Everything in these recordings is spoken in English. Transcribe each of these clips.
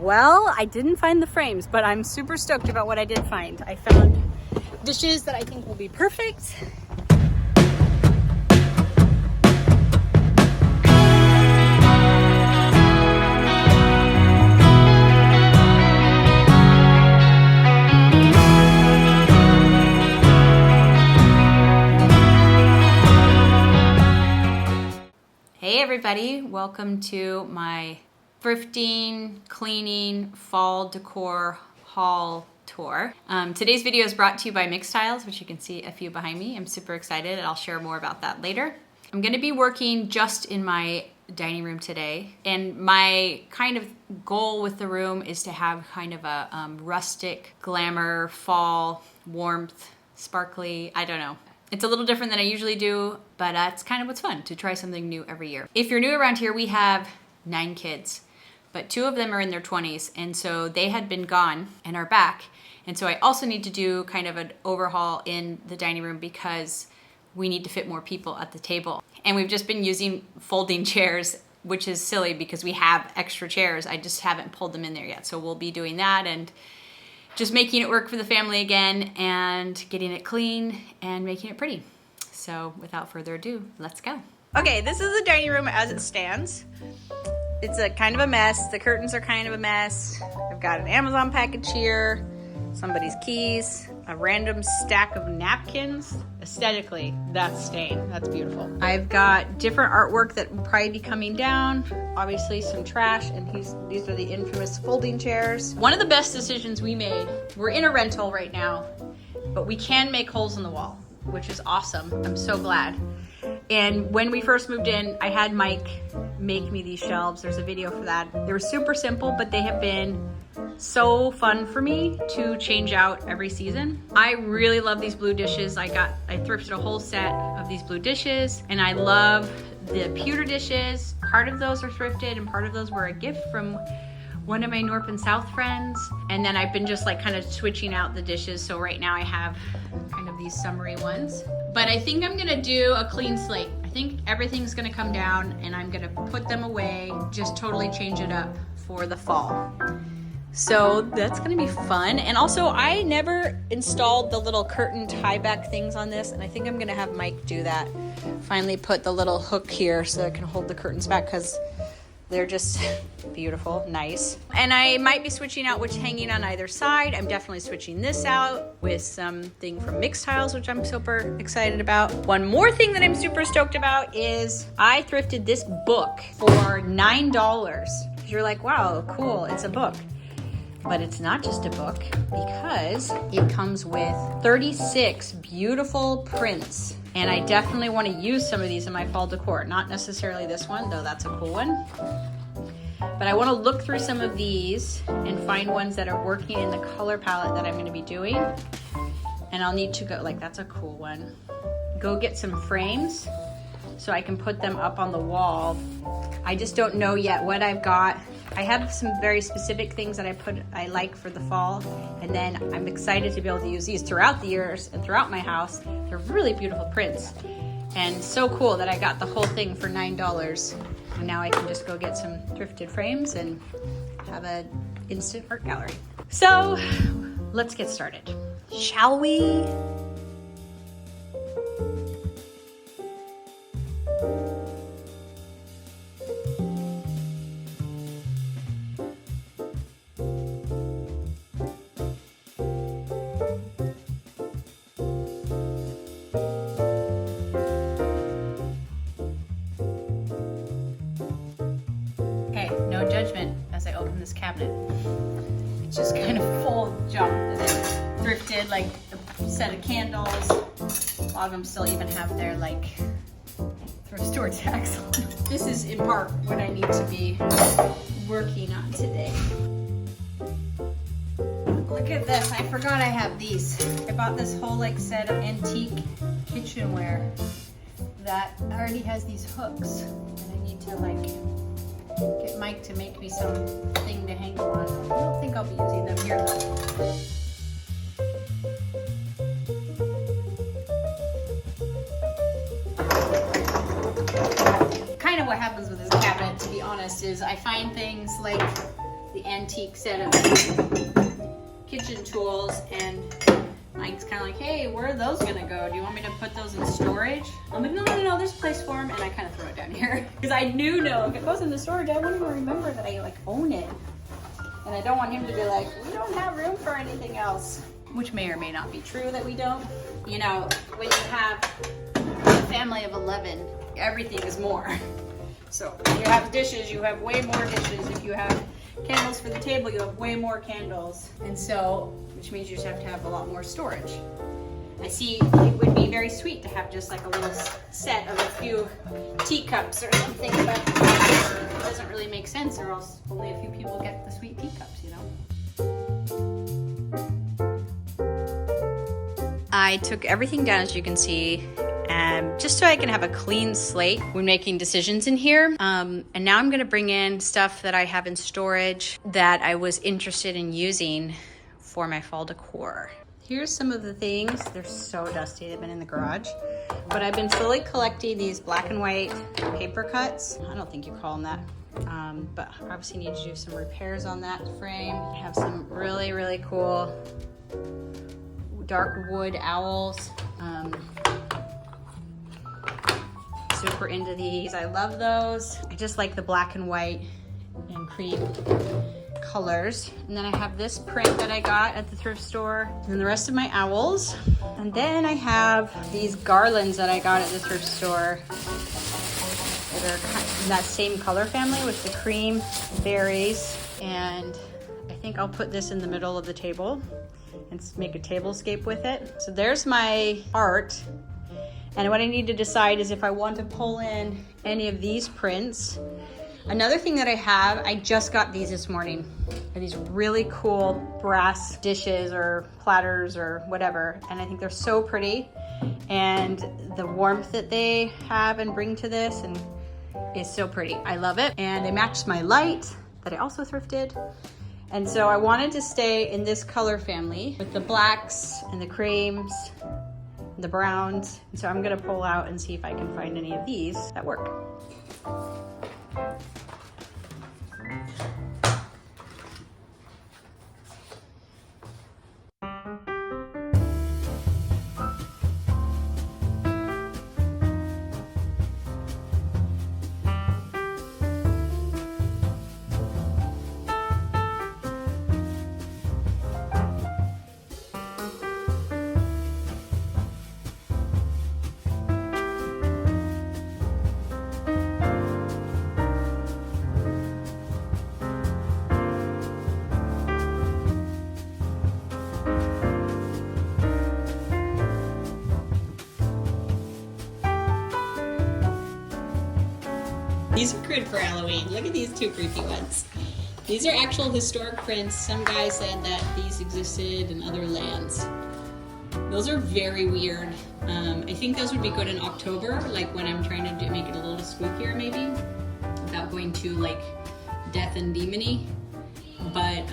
Well, I didn't find the frames, but I'm super stoked about what I did find. I found dishes that I think will be perfect. Hey everybody, welcome to my thrifting, cleaning, fall decor haul tour. Today's video is brought to you by Mixed Tiles, which you can see a few behind me. I'm super excited and I'll share more about that later. I'm gonna be working just in my dining room today, and my kind of goal with the room is to have kind of a rustic, glamour, fall, warmth, sparkly, I don't know. It's a little different than I usually do, but it's kind of what's fun to try something new every year. If you're new around here, we have 9 kids, but 2 of them are in their 20s, and so they had been gone and are back. And so I also need to do kind of an overhaul in the dining room because we need to fit more people at the table. And we've just been using folding chairs, which is silly because we have extra chairs. I just haven't pulled them in there yet. So we'll be doing that and just making it work for the family again and getting it clean and making it pretty. So without further ado, let's go. Okay, this is the dining room as it stands. It's a kind of a mess. The curtains are kind of a mess. I've got an Amazon package here, somebody's keys, a random stack of napkins. Aesthetically, that's staying. That's beautiful. I've got different artwork that will probably be coming down. Obviously some trash, and these are the infamous folding chairs. One of the best decisions we made, we're in a rental right now, but we can make holes in the wall, which is awesome. I'm so glad. And when we first moved in, I had Mike make me these shelves. There's a video for that. They were super simple, but they have been so fun for me to change out every season. I really love these blue dishes. I thrifted a whole set of these blue dishes, and I love the pewter dishes. Part of those are thrifted and part of those were a gift from one of my North and South friends. And then I've been just like kind of switching out the dishes. So right now I have kind of these summery ones. But I think I'm gonna do a clean slate. I think everything's gonna come down and I'm gonna put them away, just totally change it up for the fall. So that's gonna be fun. And also I never installed the little curtain tie back things on this, and I think I'm gonna have Mike do that. Finally put the little hook here so I can hold the curtains back because they're just beautiful, nice. And I might be switching out what's hanging on either side. I'm definitely switching this out with something from Mixed Tiles, which I'm super excited about. One more thing that I'm super stoked about is I thrifted this book for $9. You're like, wow, cool, it's a book. But it's not just a book because it comes with 36 beautiful prints. And I definitely want to use some of these in my fall decor. Not necessarily this one, though that's a cool one. But I want to look through some of these and find ones that are working in the color palette that I'm going to be doing. And I'll need to go, like that's a cool one. Go get some frames so I can put them up on the wall. I just don't know yet what I've got. I have some very specific things that I like for the fall, and then I'm excited to be able to use these throughout the years and throughout my house. They're really beautiful prints, and so cool that I got the whole thing for $9. And now I can just go get some thrifted frames and have an instant art gallery. So let's get started, shall we? No judgment as I open this cabinet. It's just kind of full junk that I thrifted, like a set of candles. A lot of them still even have their like thrift store tags on. This is in part what I need to be working on today. Look at this, I forgot I have these. I bought this whole like set of antique kitchenware that already has these hooks, and I need to like get Mike to make me something to hang them on. I don't think I'll be using them here though. Kind of what happens with this cabinet, to be honest, is I find things like the antique set of kitchen tools, and Mike's kind of like, hey, where are those gonna go? Do you want me to put those in storage? I'm like, no, there's a place for them, and I kind of throw it down here. Because I knew, no, if it goes in the storage, I won't even remember that I like own it. And I don't want him to be like, we don't have room for anything else. Which may or may not be true that we don't. You know, when you have a family of 11, everything is more. So if you have dishes, you have way more dishes. If you have candles for the table, you have way more candles. And so, which means you just have to have a lot more storage. I see it would be very sweet to have just like a little set of a few teacups or something, but it doesn't really make sense, or else only a few people get the sweet teacups, you know? I took everything down, as you can see, just so I can have a clean slate when making decisions in here. And now I'm gonna bring in stuff that I have in storage that I was interested in using for my fall decor. Here's some of the things. They're so dusty, they've been in the garage. But I've been fully collecting these black and white paper cuts. I don't think you call them that. But I obviously need to do some repairs on that frame. I have some really, really cool dark wood owls. Super into these. I love those. I just like the black and white and cream colors. And then I have this print that I got at the thrift store, and the rest of my owls. And then I have these garlands that I got at the thrift store that are in that same color family with the cream berries. And I think I'll put this in the middle of the table and make a tablescape with it. So there's my art. And what I need to decide is if I want to pull in any of these prints. Another thing that I have, I just got these this morning. They're these really cool brass dishes or platters or whatever. And I think they're so pretty. And the warmth that they have and bring to this and is so pretty. I love it. And they match my light that I also thrifted. And so I wanted to stay in this color family with the blacks and the creams, the browns. And so I'm gonna pull out and see if I can find any of these that work. These are good for Halloween. Look at these two creepy ones. These are actual historic prints. Some guy said that these existed in other lands. Those are very weird. I think those would be good in October, like when I'm trying to make it a little spookier maybe, without going too like death and demony, but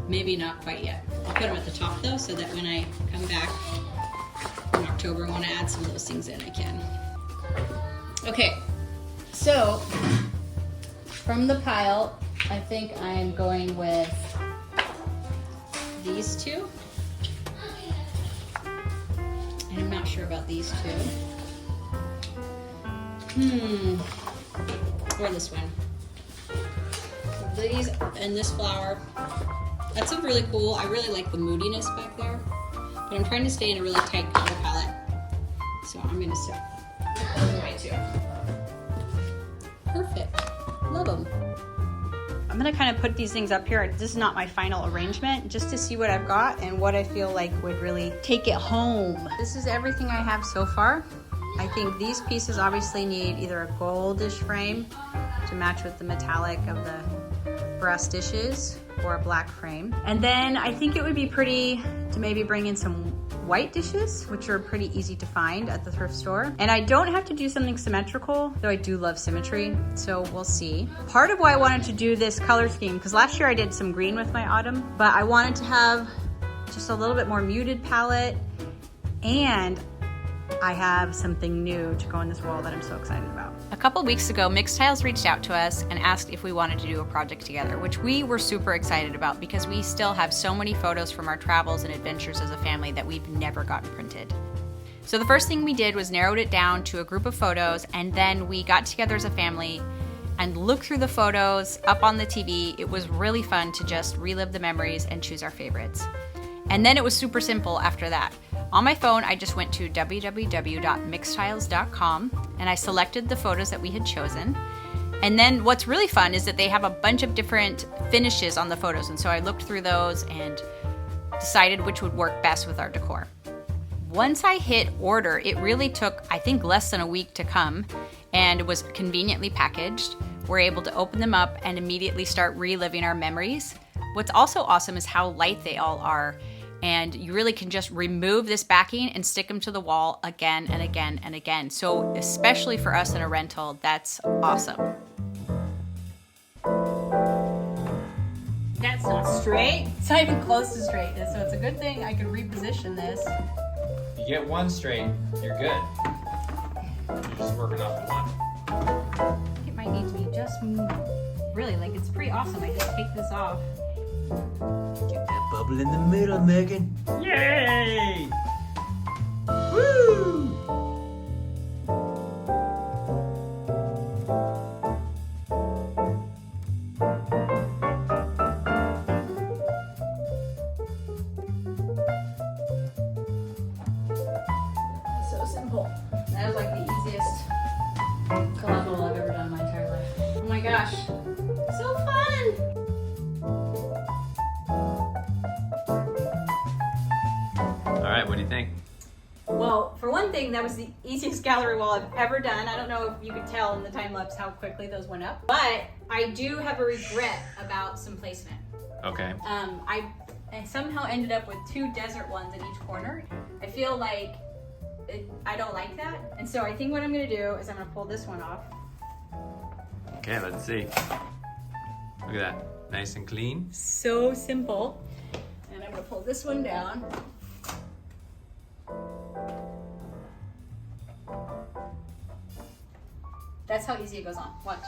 maybe not quite yet. I'll put them at the top though, so that when I come back in October and want to add some of those things in, I can. Okay. So, from the pile, I think I'm going with these two. And I'm not sure about these two. Or this one. These and this flower. That's a really cool, I really like the moodiness back there. But I'm trying to stay in a really tight color palette. So I'm going to set those away too. Perfect. Love them. I'm gonna kind of put these things up here. This is not my final arrangement, just to see what I've got and what I feel like would really take it home. This is everything I have so far. I think these pieces obviously need either a goldish frame to match with the metallic of the brass dishes, or a black frame. And then I think it would be pretty to maybe bring in some white dishes, which are pretty easy to find at the thrift store. And I don't have to do something symmetrical, though I do love symmetry, so we'll see. Part of why I wanted to do this color scheme, because last year I did some green with my autumn, but I wanted to have just a little bit more muted palette, and I have something new to go on this wall that I'm so excited about. A couple weeks ago, Mixed Tiles reached out to us and asked if we wanted to do a project together, which we were super excited about because we still have so many photos from our travels and adventures as a family that we've never gotten printed. So the first thing we did was narrowed it down to a group of photos, and then we got together as a family and looked through the photos up on the TV. It was really fun to just relive the memories and choose our favorites. And then it was super simple after that. On my phone, I just went to www.mixtiles.com and I selected the photos that we had chosen. And then what's really fun is that they have a bunch of different finishes on the photos. And so I looked through those and decided which would work best with our decor. Once I hit order, it really took, I think, less than a week to come, and it was conveniently packaged. We're able to open them up and immediately start reliving our memories. What's also awesome is how light they all are, and you really can just remove this backing and stick them to the wall again and again and again. So especially for us in a rental, that's awesome. That's not straight. It's not even close to straight, so it's a good thing I could reposition this. You get one straight, you're good. You're just working off the one. I think it might need to be just moved. Really, like, it's pretty awesome. I just take this off. Get that bubble in the middle, Megan. Yay! Woo! So simple. That was like the easiest collateral I've ever done in my entire life. Oh my gosh. So fun! All right, what do you think? Well, for one thing, that was the easiest gallery wall I've ever done. I don't know if you could tell in the time lapse how quickly those went up, but I do have a regret about some placement. Okay. I somehow ended up with 2 desert ones in each corner. I feel like I don't like that, and so I think what I'm gonna do is I'm gonna pull this one off. Okay, let's see. Look at that. Nice and clean. So simple. And I'm gonna pull this one down. That's how easy it goes on. Watch.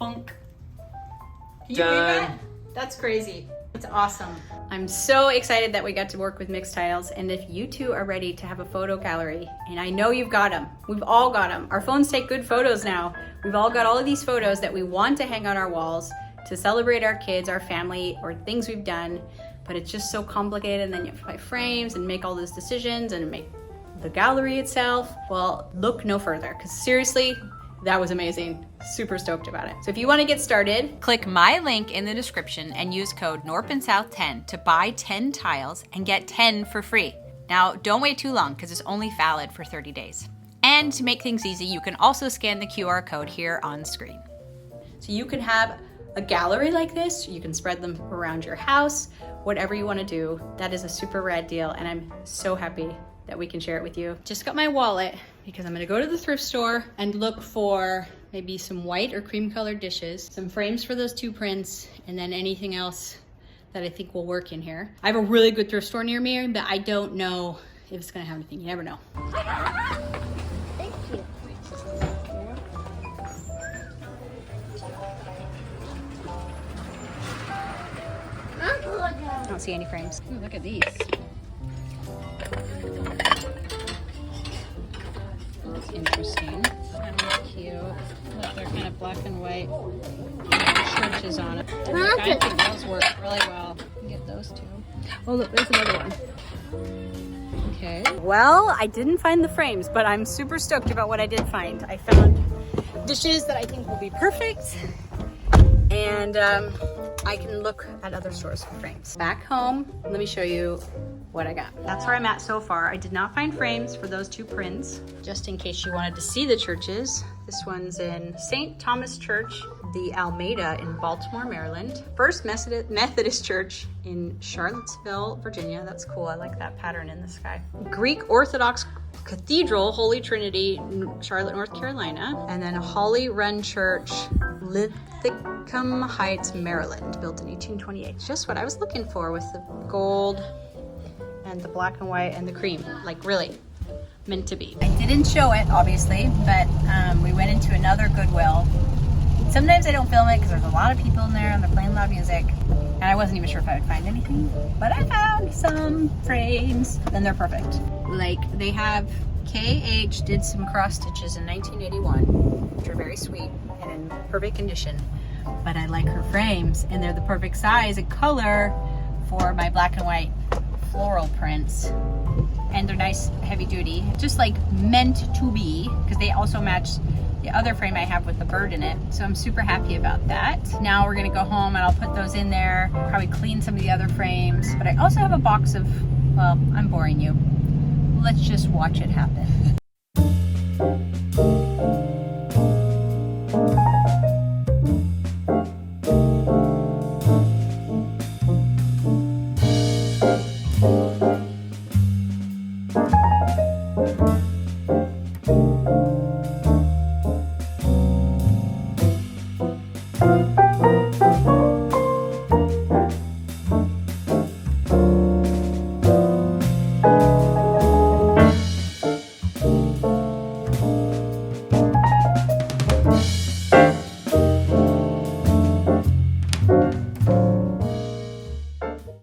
Bunk. Can you believe that? That's crazy. It's awesome. I'm so excited that we got to work with Mixed Tiles, and if you two are ready to have a photo gallery, and I know you've got them, we've all got them. Our phones take good photos now. We've all got all of these photos that we want to hang on our walls to celebrate our kids, our family, or things we've done, but it's just so complicated, and then you have to buy frames and make all those decisions and make the gallery itself. Well, look no further, because seriously, that was amazing. Super stoked about it. So if you want to get started, click my link in the description and use code NORPANDSOUTH10 to buy 10 tiles and get 10 for free. Now, don't wait too long because it's only valid for 30 days. And to make things easy, you can also scan the QR code here on screen. So you can have a gallery like this, you can spread them around your house, whatever you want to do. That is a super rad deal, and I'm so happy that we can share it with you. Just got my wallet because I'm gonna go to the thrift store and look for maybe some white or cream colored dishes, some frames for those 2 prints, and then anything else that I think will work in here. I have a really good thrift store near me, but I don't know if it's gonna have anything. You never know. Thank you. I don't see any frames. Ooh, look at these. That's interesting. Kind of cute. Look, they're kind of black and white. Churches on it. I think those work really well. You can get those too. Oh, look, there's another one. Okay. Well, I didn't find the frames, but I'm super stoked about what I did find. I found dishes that I think will be perfect, and I can look at other stores for frames. Back home, let me show you what I got. That's where I'm at so far. I did not find frames for those 2 prints, just in case you wanted to see the churches. This one's in St. Thomas Church, the Almeida in Baltimore, Maryland. First Methodist Church in Charlottesville, Virginia. That's cool. I like that pattern in the sky. Greek Orthodox Cathedral, Holy Trinity, Charlotte, North Carolina. And then Holly Run Church, Linthicum Heights, Maryland, built in 1828. Just what I was looking for with the gold and the black and white and the cream, like really meant to be. I didn't show it obviously, but we went into another Goodwill. Sometimes I don't film it because there's a lot of people in there and they're playing loud music, and I wasn't even sure if I would find anything, but I found some frames and they're perfect. Like they have, KH did some cross stitches in 1981, which are very sweet and in perfect condition, but I like her frames and they're the perfect size and color for my black and white floral prints, and they're nice heavy duty, just like meant to be, because they also match the other frame I have with the bird in it. So I'm super happy about that. Now we're gonna go home and I'll put those in there, probably clean some of the other frames, but I also have a box of, well, I'm boring you. Let's just watch it happen.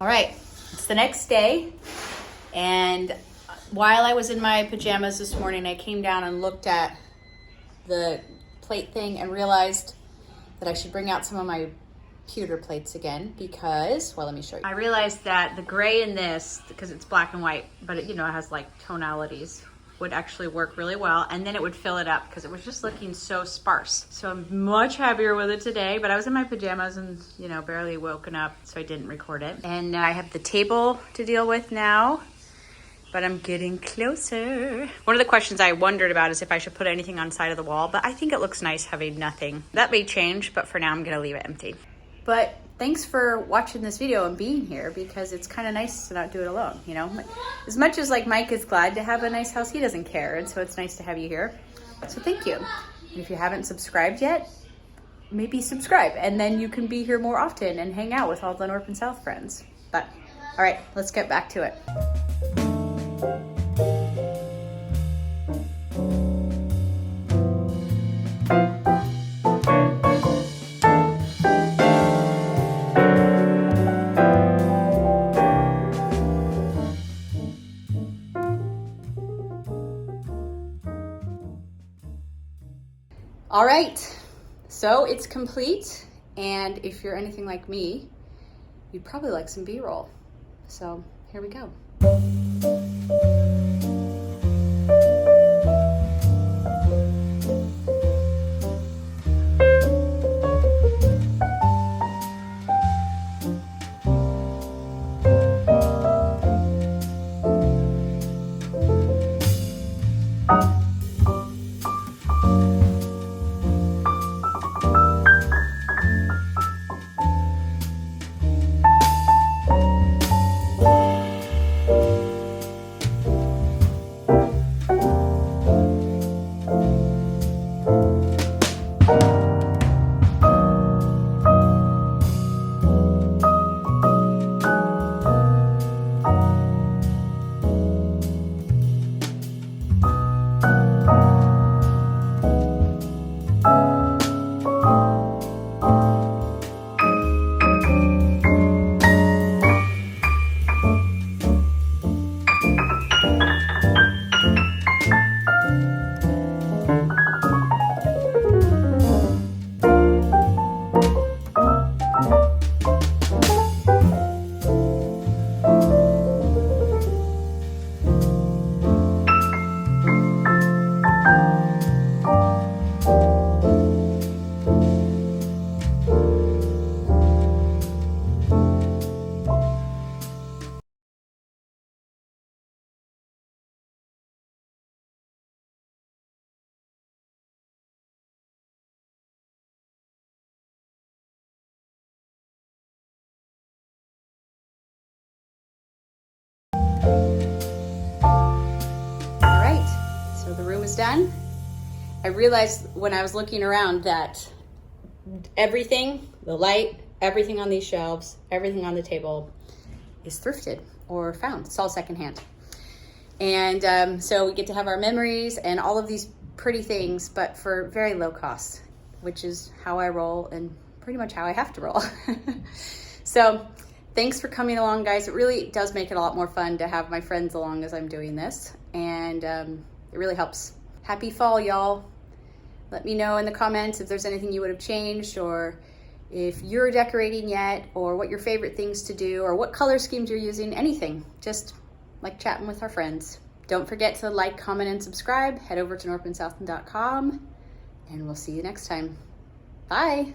All right, it's the next day, and while I was in my pajamas this morning, I came down and looked at the plate thing and realized that I should bring out some of my pewter plates again because, well, let me show you. I realized that the gray in this, because it's black and white, but it, you know, it has like tonalities, would actually work really well, and then it would fill it up because it was just looking so sparse. So I'm much happier with it today, but I was in my pajamas and, you know, barely woken up, so I didn't record it. And I have the table to deal with now, but I'm getting closer. One of the questions I wondered about is if I should put anything on the side of the wall, but I think it looks nice having nothing. That may change, but for now I'm gonna leave it empty. But thanks for watching this video and being here, because it's kind of nice to not do it alone, you know? As much as like Mike is glad to have a nice house, he doesn't care, and so it's nice to have you here. So thank you. And if you haven't subscribed yet, maybe subscribe, and then you can be here more often and hang out with all the North and South friends. But all right, let's get back to it. All right, so it's complete, and if you're anything like me, you'd probably like some B-roll. So here we go. Done. I realized when I was looking around that everything, the light, everything on these shelves, everything on the table is thrifted or found. It's all secondhand. And so we get to have our memories and all of these pretty things, but for very low cost, which is how I roll and pretty much how I have to roll. So thanks for coming along, guys. It really does make it a lot more fun to have my friends along as I'm doing this, and it really helps. Happy fall, y'all. Let me know in the comments if there's anything you would have changed, or if you're decorating yet, or what your favorite things to do, or what color schemes you're using, anything. Just like chatting with our friends. Don't forget to like, comment, and subscribe. Head over to knorpandsoutland.com, and we'll see you next time. Bye.